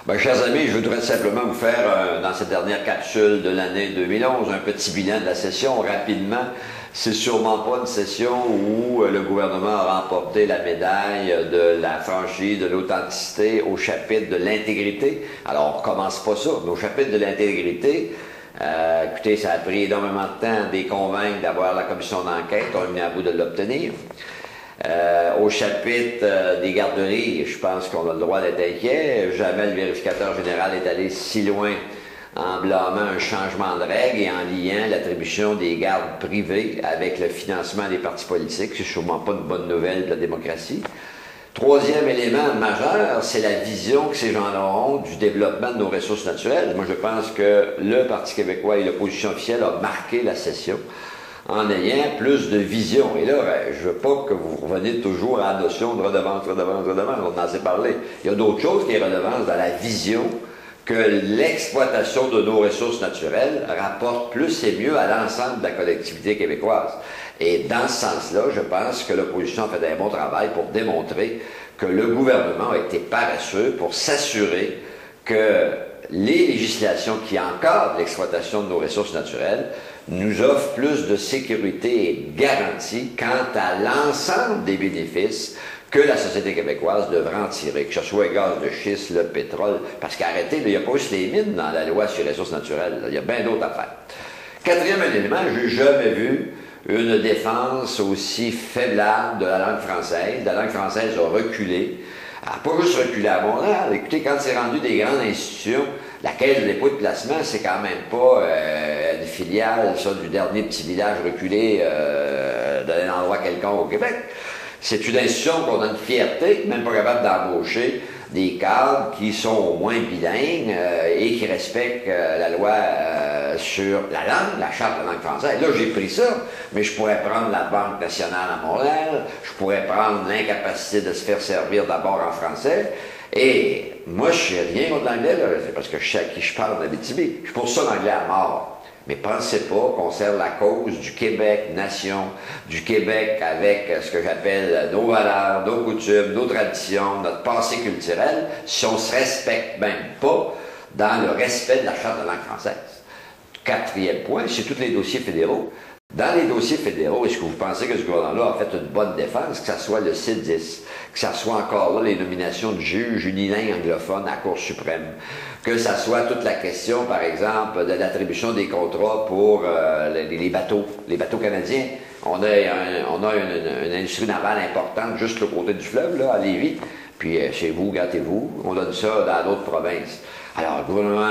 Ben, chers amis, je voudrais simplement vous faire, dans cette dernière capsule de l'année 2011, un petit bilan de la session rapidement. C'est sûrement pas une session où le gouvernement a remporté la médaille de la franchise, de l'authenticité au chapitre de l'intégrité. Alors, on recommence pas ça, mais au chapitre de l'intégrité, écoutez, ça a pris énormément de temps de les convaincre d'avoir la commission d'enquête. On est mis à bout de l'obtenir. Au chapitre des garderies, je pense qu'on a le droit d'être inquiet. Jamais le vérificateur général est allé si loin en blâmant un changement de règles et en liant l'attribution des gardes privés avec le financement des partis politiques. C'est sûrement pas une bonne nouvelle de la démocratie. Troisième élément majeur, c'est la vision que ces gens-là ont du développement de nos ressources naturelles. Moi, je pense que le Parti québécois et l'opposition officielle ont marqué la session en ayant plus de vision. Et là, je veux pas que vous reveniez toujours à la notion de redevance, on en s'est parlé. Il y a d'autres choses qui est redevance dans la vision que l'exploitation de nos ressources naturelles rapporte plus et mieux à l'ensemble de la collectivité québécoise. Et dans ce sens-là, je pense que l'opposition a fait un bon travail pour démontrer que le gouvernement a été paresseux pour s'assurer que les législations qui encadrent l'exploitation de nos ressources naturelles nous offrent plus de sécurité et de garantie quant à l'ensemble des bénéfices que la société québécoise devrait en tirer, que ce soit le gaz de schiste, le pétrole, parce qu'arrêtez, il n'y a pas juste les mines dans la loi sur les ressources naturelles, il y a bien d'autres affaires. Quatrième élément, je n'ai jamais vu une défense aussi faiblard de la langue française. La langue française a reculé. Elle n'a pas juste reculé à Montréal. Écoutez, quand c'est rendu des grandes institutions, la Caisse de dépôt de placement, c'est quand même pas une filiale ça, du dernier petit village reculé d'un endroit quelconque au Québec. C'est une institution qu'on a une fierté, même pas capable d'embaucher des cadres qui sont au moins bilingues et qui respectent la loi sur la langue, la charte de la langue française. Là, j'ai pris ça, mais je pourrais prendre la Banque nationale à Montréal, je pourrais prendre l'incapacité de se faire servir d'abord en français. Et moi, je sais rien contre l'anglais, c'est parce que je sais à qui je parle en Abitibi. Je pousse ça l'anglais à mort. Mais pensez pas qu'on sert la cause du Québec nation, du Québec avec ce que j'appelle nos valeurs, nos coutumes, nos traditions, notre passé culturel, si on se respecte même pas dans le respect de la Charte de la langue française. Quatrième point, c'est tous les dossiers fédéraux. Dans les dossiers fédéraux, est-ce que vous pensez que ce gouvernement-là a fait une bonne défense, que ce soit le C10, que ce soit encore là les nominations de juges unilingues anglophones à la Cour suprême, que ce soit toute la question, par exemple, de l'attribution des contrats pour les bateaux canadiens. On a une industrie navale importante juste le côté du fleuve, là, à Lévis, puis chez vous, gâtez-vous, on donne ça dans d'autres provinces. Alors, le gouvernement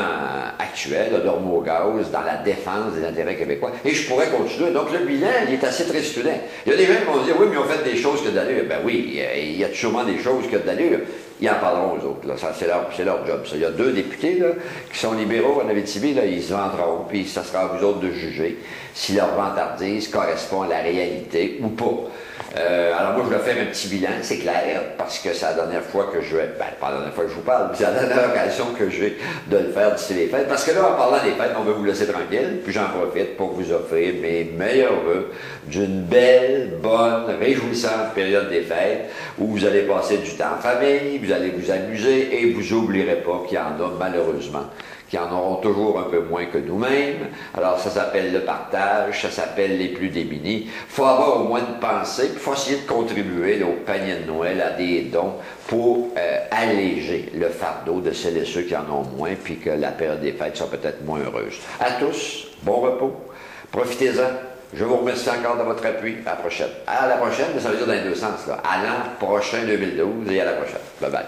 actuel a dormi au gaz dans la défense des intérêts québécois. Et je pourrais continuer. Donc, le bilan, il est assez tristoulant. Il y a des gens qui vont dire, oui, mais ils ont fait des choses qui ont d'allure. Ben oui, il y a sûrement des choses qui ont d'allure. Ils en parleront aux autres. Là. C'est leur job. Ça. Il y a deux députés là, qui sont libéraux en Abitibi. Là, ils se vanteront, puis ça sera à vous autres de juger si leur vantardise correspond à la réalité ou pas. Alors moi, je vais faire un petit bilan, c'est clair, parce que c'est la dernière fois que je vais... Ben, pas la dernière fois que je vous parle, mais c'est la dernière occasion que j'ai de le faire d'ici les fêtes. Parce que là, en parlant des fêtes, on veut vous laisser tranquille, puis j'en profite pour vous offrir mes meilleurs vœux d'une belle, bonne, réjouissante période des fêtes, où vous allez passer du temps en famille, vous allez vous amuser, et vous n'oublierez pas qu'il y en a, malheureusement, qui en auront toujours un peu moins que nous-mêmes. Alors, ça s'appelle le partage, ça s'appelle les plus démunis. Il faut avoir au moins une pensée, puis il faut essayer de contribuer là, au panier de Noël, à des dons, pour alléger le fardeau de celles et ceux qui en ont moins, puis que la période des fêtes soit peut-être moins heureuse. À tous, bon repos, profitez-en. Je vous remercie encore de votre appui. À la prochaine. À la prochaine, mais ça veut dire dans les deux sens. Là. À l'an prochain 2012 et à la prochaine. Bye bye.